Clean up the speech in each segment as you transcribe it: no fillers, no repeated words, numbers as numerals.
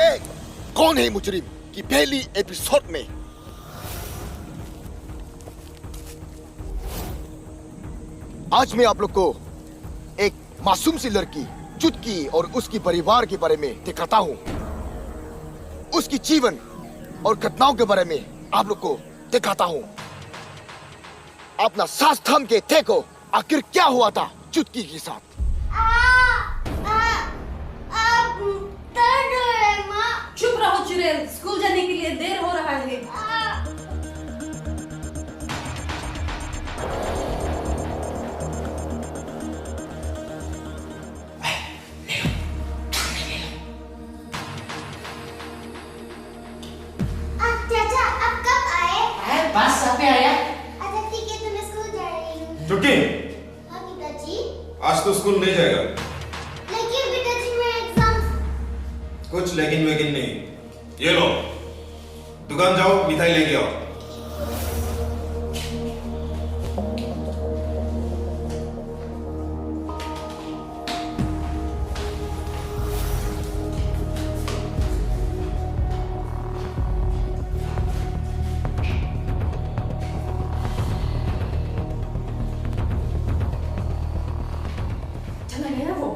थे कौन है मुजरिम की पहली एपिसोड में। आज मैं आप लोग को एक मासूम सी लड़की चुटकी और उसके परिवार के बारे में दिखाता हूँ। उसकी जीवन और घटनाओं के बारे में आप लोग को दिखाता हूँ। अपना सांस थाम के देखो आखिर क्या हुआ था चुटकी के साथ। चुप रहो चुड़ैल, स्कूल जाने के लिए देर हो रहा है। चाचा अब कब आए? बस अभी आया। अच्छा ठीक है, तो मैं स्कूल जा रही हूँ। चुटकी, हाँ पिताजी। आज तो स्कूल नहीं जाएगा। लेकिन पिताजी मेरा एग्जाम। कुछ लेकिन वेकिन नहीं। ये लो, दुकान जाओ, मिठाई लेके आओ। चला गया वो।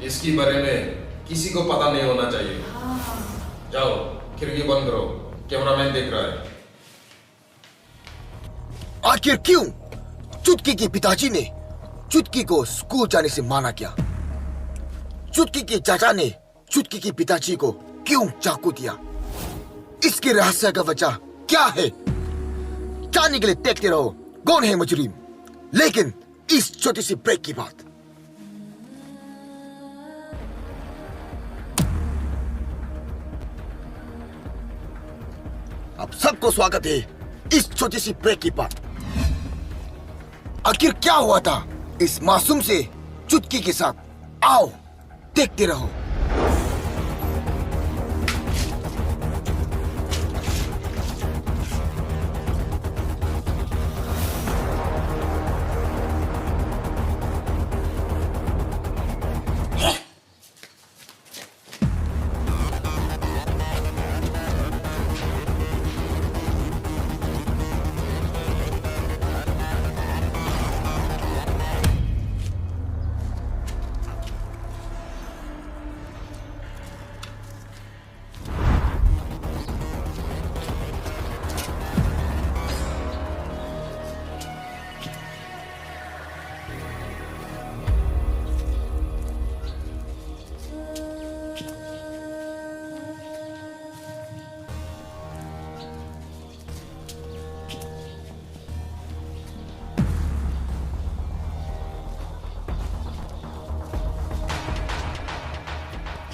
इसके बारे में किसी को पता नहीं होना चाहिए। जाओ, खिड़की बंद करो, कैमरामैन देख रहा है। आखिर क्यों चुटकी के पिताजी ने चुटकी को स्कूल जाने से माना किया? चुटकी के चाचा ने चुटकी के पिताजी को क्यों चाकू दिया? इसके रहस्य का वजह क्या है? जानने के लिए देखते रहो कौन है मुजरिम। लेकिन इस छोटी सी ब्रेक की बात। अब सबको स्वागत है इस छोटी सी ब्रेक की बात। आखिर क्या हुआ था इस मासूम से चुटकी के साथ? आओ देखते रहो।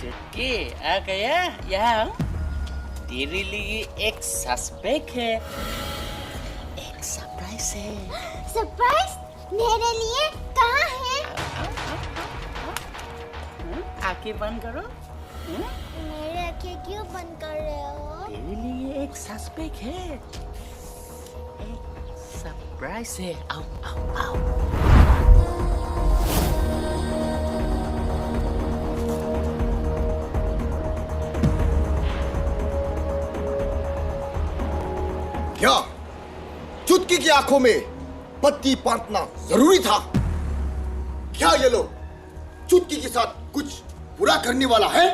चुटकी आ गया यहाँ। तेरे लिए एक सस्पेक्ट है, एक सरप्राइज है। सरप्राइज मेरे लिए कहाँ है? आंखें बंद करो। मेरे आँखें क्यों बंद कर रहे हो? तेरे लिए एक सस्पेक्ट है, एक सरप्राइज है। आओ आओ आओ। क्या चुटकी की आंखों में पत्ती बांटना जरूरी था? क्या ये लोग चुटकी के साथ कुछ बुरा करने वाला है?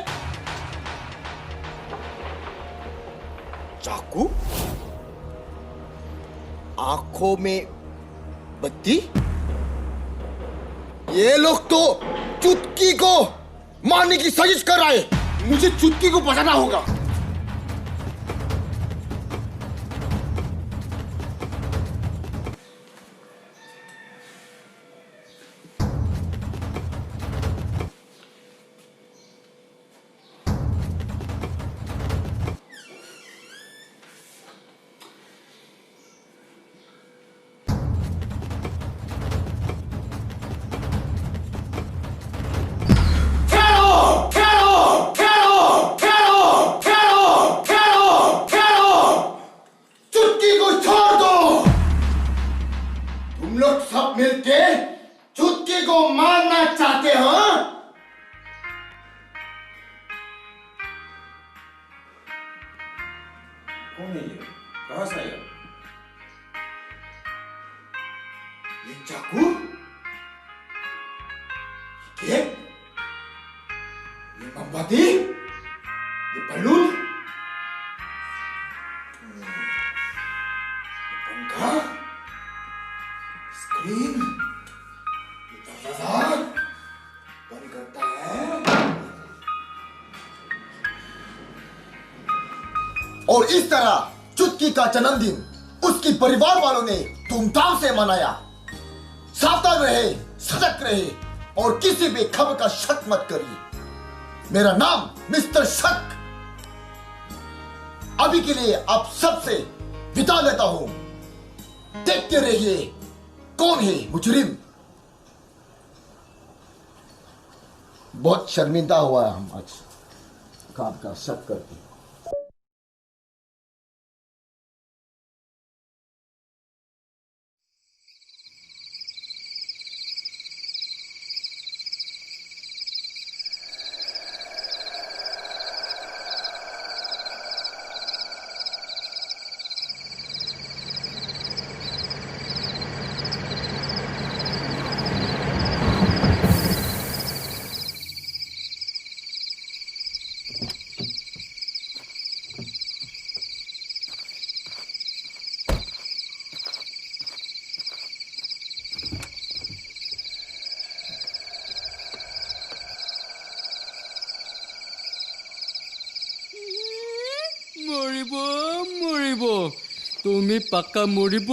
चाकू, आंखों में बत्ती। ये लोग तो चुटकी को मारने की साजिश कर रहा है। मुझे चुटकी को बचाना होगा। मिलके चुटकी को मारना चाहते हो? कौन है ये? कहाँ से आया? ये चाकू, ये मोमबत्ती, ये बलून, ये पंखा, स्क्रीन, ये दरवाजा बंद करता है। और इस तरह चुटकी का जन्मदिन उसकी परिवार वालों ने धूमधाम से मनाया। सावधान रहे, सजग रहे और किसी भी खबर का शक मत करिए। मेरा नाम मिस्टर शक। अभी के लिए आप सबसे विदा लेता हूं। देखते रहिए कौन है मुजरिम। बहुत शर्मिंदा हुआ है हम आज काम का शक करके। মৰিব তুমি পাক্কা মৰিব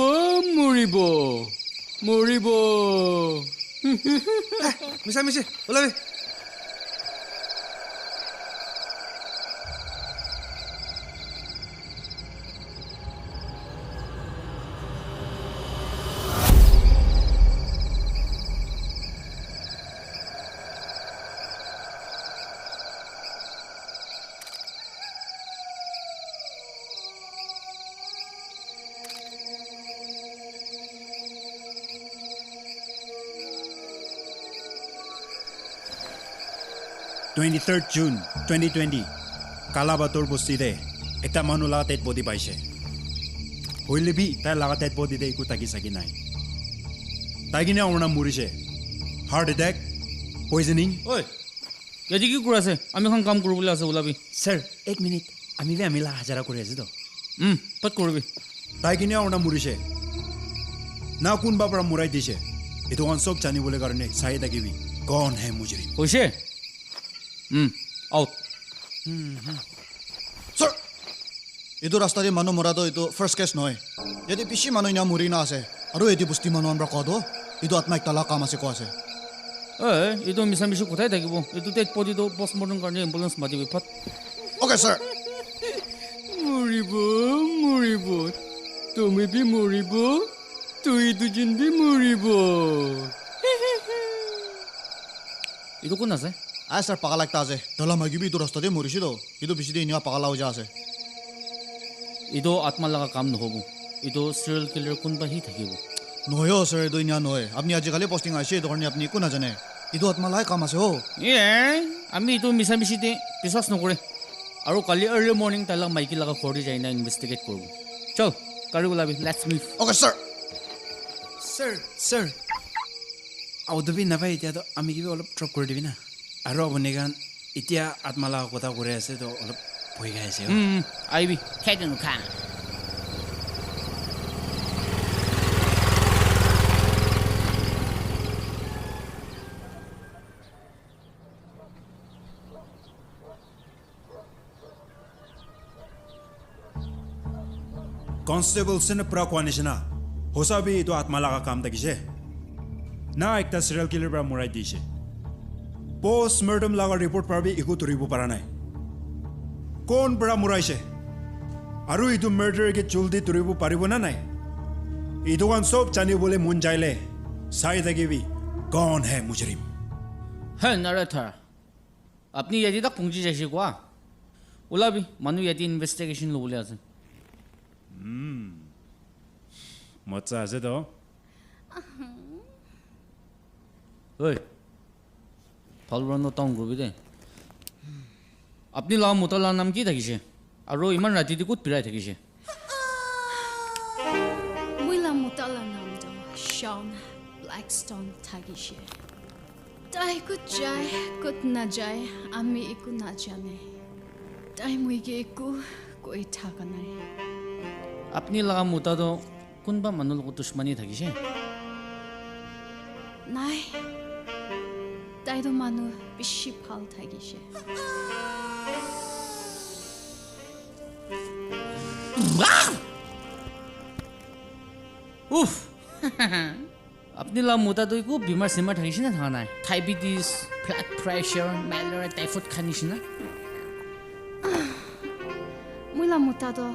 মিছা ওলাবি June 2020 কালাবাতৰ বস্তিতে একটা মানুহ লাগা ডেড বডি পাইছে হইলে বি তাই লাগা ডেড বডিতে একো তাকি চাকি নাই তাই কিনে আমার নাম মরিছে হার্ট অ্যাটাক পয়জনিং ঐ ইয়াতে কি কৰি আছে আমি এখন কাম কৰিবলৈ আছে ওলাবি স্যাৰ এক মিনিট আমি লাগা হাজাৰা কৰে আছি তো পাত কৰিবি তাই কিনে আমাৰ নাম মৰিছে না কোনবা পৰা মুৰাই দিছে এটো অনসব জানিবলৈ কাৰণে চাই থাকিবি কোন হে মুজৰিম হৈছে আউট স্যাৰ এইটো ৰাস্তাৰে মানুহ মৰাটো এইটো ফাৰ্ষ্ট কেছ নহয় যদি পিছি মানুহ ইনা মৰি না আছে আৰু এটি বস্তি মানুহ আমরা কদ এইটো আত্মা একটা কাম আছে কো আছে এইটো মিছা মিছি কথাই থাকিব এইটো টেট পডিটো পষ্টমৰ্টম কাৰণে এম্বুলেন্স মাতিবি ফাট ওকে স্যাৰ মৰিব তুমি বি মৰিব তুই দুজন বি মৰিব এইটো কোন আছে আয় স্যার পাগল একটা আছে দলা মাগিবি এইটো রাস্তাতে মরিছি তো এইটো বেশি দিন ইনা পাগলা হৈ যা আছে এইটো আত্মা লগা কাম নহ'ব এইটো চিৰিয়েল কিলাৰ কোনবাহি থাকিব নহয় স্যাৰ এইটো ইনা নহয় আপনি আজিকালি পোস্টিং আছে এইটো কাৰণে আপনি একো নাজানে এইটো আত্মা লাই কাম আছে আমি এইটো মিছা মিছিতে বিশ্বাস নকৰে আৰু কালি আৰ্লি মৰ্নিং তাইলাক মাইকী লগা ঘৰতে যাই না ইনভেষ্টিগেট কৰিব চল গাড়ী ওলাবি let's move okay sir sir আউদবি নাপাই এতিয়াতো আমি কিবা অলপ ড্ৰপ কৰি দিবি না আৰু আপুনি কাৰণ এতিয়া আত্মালা কথা কৰি আছে তো অলপ ভয় খাই আছে আহিবি খাই দিনো খা কনষ্টেবল সিনে পুৰা কোৱা নিচিনা হোচাবি এইটো আত্মালা কাম থাকিছে না একটা সিৰিয়েল কিলাৰ পৰা মৰাই দিছে পোষ্টমৰ্টম লগা ৰিপৰ্ট পাবি একো ধৰিব পৰা নাই কোন পৰা মৰাইছে আৰু এইটো মাৰ্ডাৰকে জলদি ধৰিব পাৰিব না নাই এইটো কান সব জানিবলৈ মন যাইলে চাই থাকিবি কোন হে মুজৰিম হে নাৰেথাৰ আপুনি ইয়াতে তাক পুঞ্জি যাইছে কোৱা ওলাবি মানুহ ইয়াতে ইনভেষ্টিগেশ্যন ল'বলৈ আছে মজা আছে তো ঐ ভাল ৰন্ধ টাউন কৰিবি দে আপুনি লগা মতাৰ নাম কি থাকিছে আৰু ইমান ৰাতিতে ক'ত পিৰাই থাকিছে Sean Blackstone থাকিছে তাই ক'ত যায় ক'ত নাযায় আমি একো নাজানে তাই মইকে একো কৈ থাকা নাই আপনি লগা মোতাটো কোনবা মানুহৰ লগত দুশ্মনী থাকিছে নাই তাইতো মানুহ বেছি ভাল থাকিছে উফ আপনি লগা মোতাটো একো বেমাৰ চেমাৰ থাকিছে না থকা নাই diabetes blood pressure malaria typhoid খানিছে না মই লা মোতাটো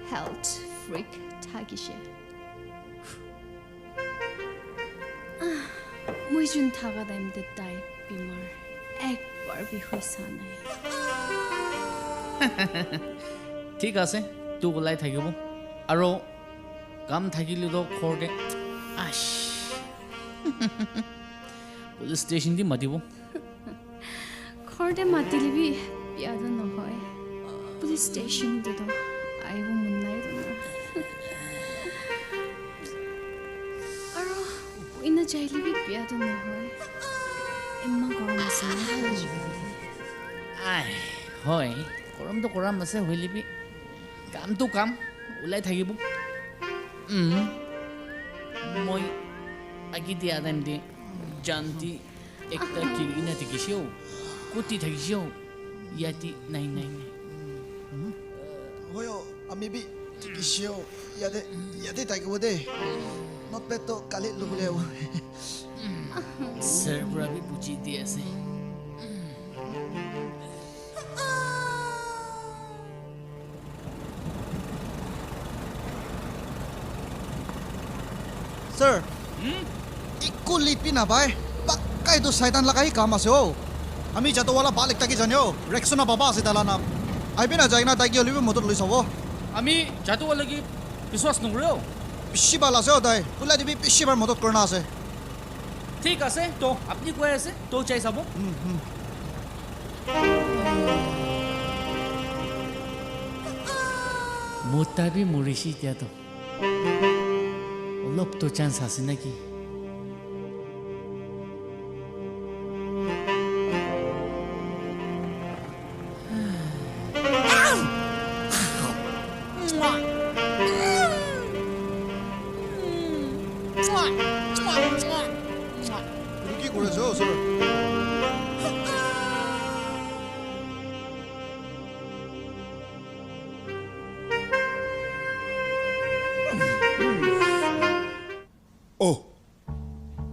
হেল্থ ফ্ৰিক থাকিছে মই যোন থাকা টাইমতে তাই বেমাৰ একবাৰ বি হৈছা নাই ঠিক আছে তোক ওলাই থাকিব আৰু কাম থাকিলেতো ঘৰতে আছ পুলিচ ষ্টেচন দি মাতিব ঘৰতে মাতিলিবি বিয়াটো নহয় পুলিচ ষ্টেচনটোতো আহিব মন নাই তোমাৰ আৰু ইনা যাইলিবি বিয়াটো নহয় ইমান গৰম আছে আই হয় গৰমটো গৰম আছে হৈলিবি কামটো কাম ওলাই থাকিব মই আগে দিয়া টাইম দি জানতি একটা কিৰিনা দেখিছেও কুটি থাকিছেও ইয়াতি নাই নাই নাই হয় আমি বি টিকিছেও ইয়াতে থাকিব দে নট পেটো কালি ল'বলৈ ছাৰ পৰা বি বুজি দি আছে Sir, ikko lipi na ba? Bakka ito saitan lakahi kam ase ho. Ami jato wala balik taki janyo. Rexo na baba ase dala na. Ai bina jai na taki olibi motor loi sabo. আমি যাতো লাগি বিশ্বাস নকৰো Pishi bala ase ho dai. Pula dibi pishi bar motor korna ase. ঠিক আছে তো আপনি কৈ আছে তো চাই চাব মোটাবি মৰিছি এতিয়াতো অলপ তো চান্স আছে নেকি Ruki koriছে ho sir. Oh,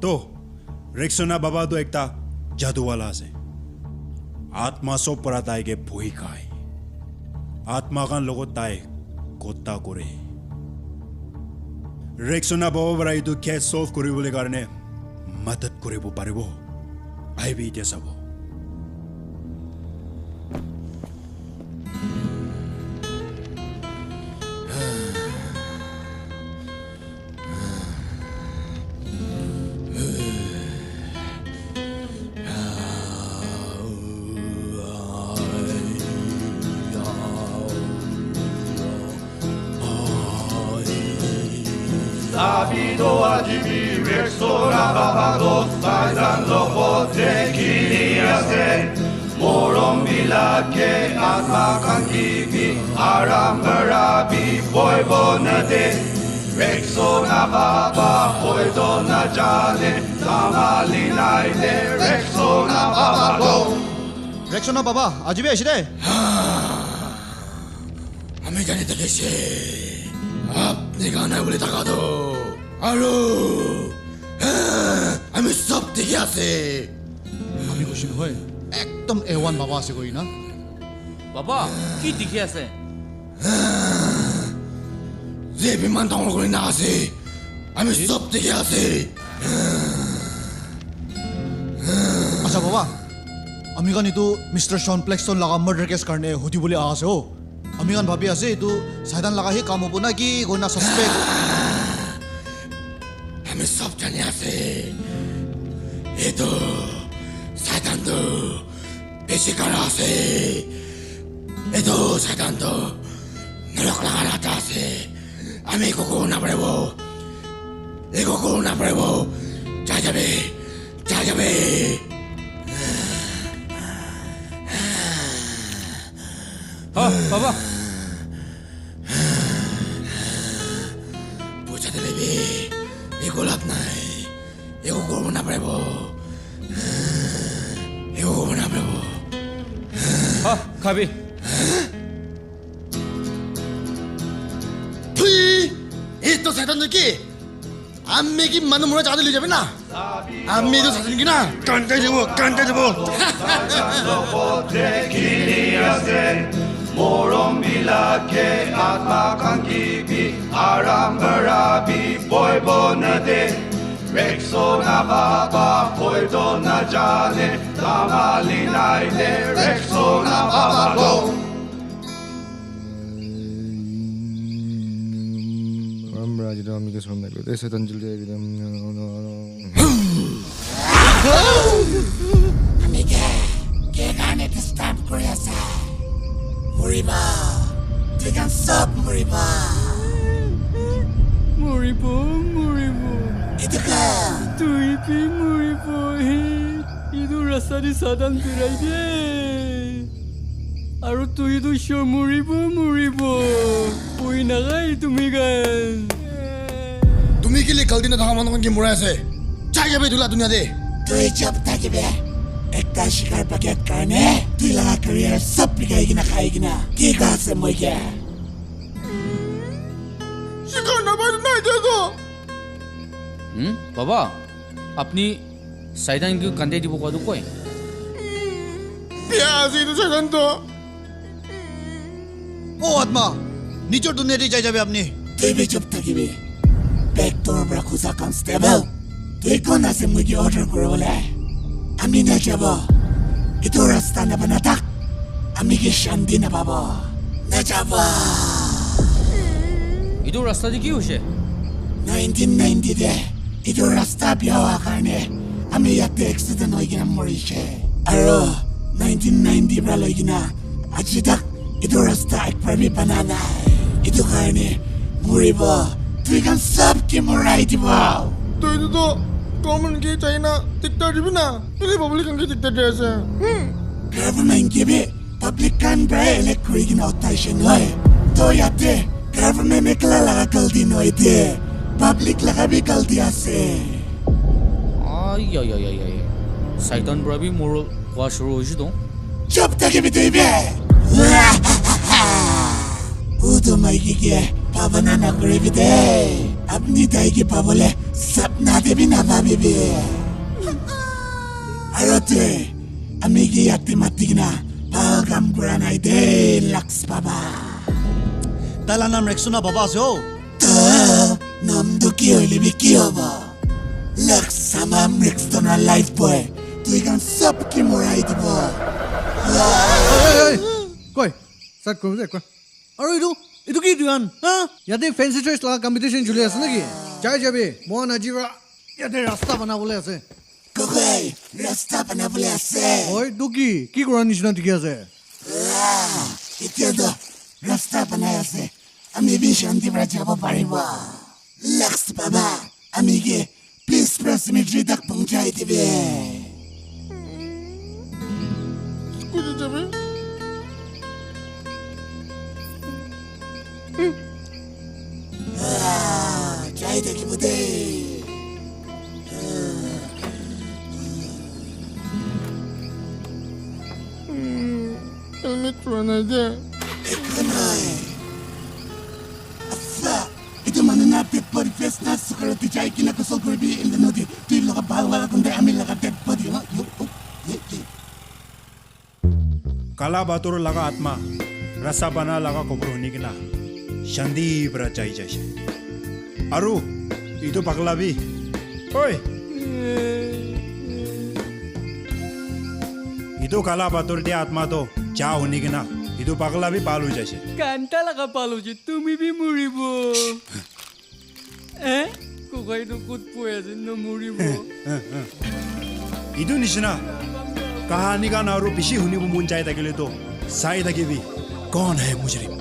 to Rexona baba to ekta jadoo wala ase. Atma sob para tai ke bhui khai. Atma kan logot tai kotta kore. Rexona baba bara itu case solve koribole karone madad koribo paribo. Ai bi ite sabo. Sabido adivi Rexona babados Saidan lobos de kiliase Morom bilake atma kankibi Aram barabi boy bonade Rexona baba boy dona jane Tamali naide Rexona babado Rexo na baba, aji bi aise de. আমি জানিতে গেছে আপনি গানা বলে টাকা দো আরো আমি সব দেখে আছে Ami kusin hoy. Ekdom A1 baba ase koi na. বাবা কি দেখি আছে যে বিমান দখল করে না আছে আমি সব দেখে আছে Acha baba. Ami kan itu Mr. Sean Blackstone laga murder case karne hoti bole ase ho. Ami kan bhabi ase itu saitan laga hi kam hobo na ki kona suspect. আমি সব জানি আছে এতো শয়তান তো বেশি করা আছে এতো শয়তান তো নরক লাগাতে আছে আমি কোকো না পারবো 이거 코로나 브레보 자자비 자자비 봐봐. 부자들레비 이거 랍나이 이거 코로나 브레보 이거 코로나 브레보 가비. 투이 이또 세단 느끼 안매기 많은 문화 자들 리자베나 안매도 사진기나 깐까지보 Moron bilake atmakan gibi aram berabi boy bonade Rexo na baba koydo na jane damali naide Rexo na baba go Ramraji Ramika Swamnaglo Desa Tanjil Amiga kailangan stop ko yasa Muriba Tigan stop Muriba Itu ka Tuipi muribo Itu rasanya sadang tirai deh. Aru tu itu show muribo. Pui nagai tumigan. तुम्ही के लिए गलती ने धामा नौकन की मुराय से चाहिए भी दुला दुनिया दे तो ये जब तक भी एक का शिकार पकेट करने तू लगा करियर सब बिगाएगी ना खाएगी ना की कहाँ से मुझे क्या शिकार ना बात नहीं दे दो बाबा अपनी साइडान की कंधे दी बुका दो कोई प्यासी तो सदन तो ओ आत्मा नीचे दुनिया दी जाए अपनी तू भी जब तक भी Vector Brakusa Constable. Tu ikona se mugi order kurole. Ami na jabo. Itu rasta na banatak. Ami ki shandi na babo. Na jabo. Itu rasta di kiyo siya? 1990 de. Itu rasta biyawa karne. Ami yatte accident hoigina mori siya. Aro 1990 bra loigina. Ajidak. Itu rasta ekpar bhi banana. Itu karne muribo. We can stop Kimurati wow. तो ये तो common के China dictator भी ना पहले public के dictator ऐसे Government के भी public kan बड़े electric की notation है तो याते government में कला लगा गलती नहीं दे public लगा भी गलती आसे ay साइडान बड़ा भी मोरल क्या शुरू हो जी तो जब तक भी तो ये उधर माइकी के पावना ना करे भी दे अपनी दाई की पावले सपना दे भी ना भाभी भी अरोते अमीगी याती मती ना पागम कुराना दे लक्स बाबा ताला नाम रेक्सोना बाबा से हो तो नाम तो क्यों लिबी क्यों बा लक्स समाम रेक्सोना लाइफ बॉय तू इकन सब की मोराई दी बा कोई सट करो दे कोई अरे itu ki duan ha yate fancy dress la competition juli ase naki jai jabe mohan ajira yate rasta banabole ase kokoi rasta banabole ase oi duki ki kora nishina dikhi ase itya do rasta banai ase ami bi shanti pra jabo paribo laks baba ami ke peace press cemetery tak pahunchai dibe कुछ जबे Jai de kibude. helmet rana je Ekonai. Asa, itu mana na dead body face na sukar ti jai kina kusol kurbi in the nodi. Tu laga bal wala kunde ami laga dead body. काला बातोर लगा आत्मा रसा बना लगा कोपर होने की ना शांति पर चाहिए जैसे अरु इतो पगला भी ओए इतो काला बातोर दिया आत्मा तो चाह होने की ना इतो पगला भी पालू जैसे कांटा लगा पालो जी तुम्ही भी मुरीबो कोई तो कुछ पोया से न मुरीबो इतो निशना कहानी का नारो पिशी हुनी वो मुंचाई तक ले तो साई तक भी कौन है मुजरिम